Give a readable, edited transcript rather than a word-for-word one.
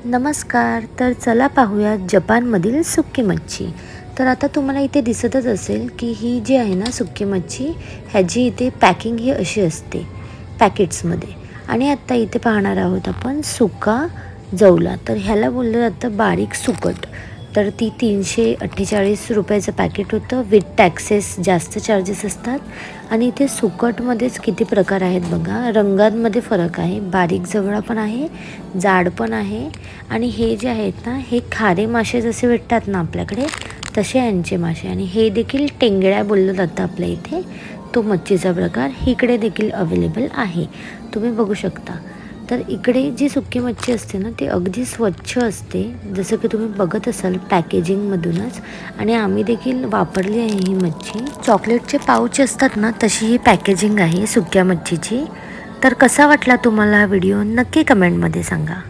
नमस्कार. तर चला पाहूया जपानमधील सुकी मच्छी. तर आता तुम्हाला इथे दिसतच असेल की ही जी आहे ना सुकी मच्छी, ह्याची इथे पॅकिंग ही अशी असते पॅकेट्समध्ये. आणि आता इथे पाहणार आहोत आपण सुका जवला. तर ह्याला बोललं जातं बारीक सुकट. तर ती 348 रुपयाचं पॅकेट होतं. विथ टॅक्सेस जास्त चार्जेस असतात. आणि इथे सुकटमध्येच किती प्रकार आहेत बघा. रंगांमध्ये फरक आहे. बारीक जवळा पण आहे, जाड पण आहे. आणि हे जे आहेत ना, हे खारे मासे जसे भेटतात ना आपल्याकडे, तसे यांचे मासे. आणि हे देखील टेंगड्या बोललं जातं आपल्या इथे, तो मच्छीचा प्रकार इकडे देखील अवेलेबल आहे. तुम्ही बघू शकता. तर इकडे जी सुकी मच्छी असते ना, ती अगदी स्वच्छ असते, जसं की तुम्ही बघत असाल पॅकेजिंगमधूनच. आणि आम्ही देखील वापरली आहे ही मच्छी. चॉकलेटचे पाऊच असतात ना, तशी ही पॅकेजिंग आहे सुक्या मच्छीची. तर कसा वाटला तुम्हाला हा व्हिडिओ, नक्की कमेंटमध्ये सांगा.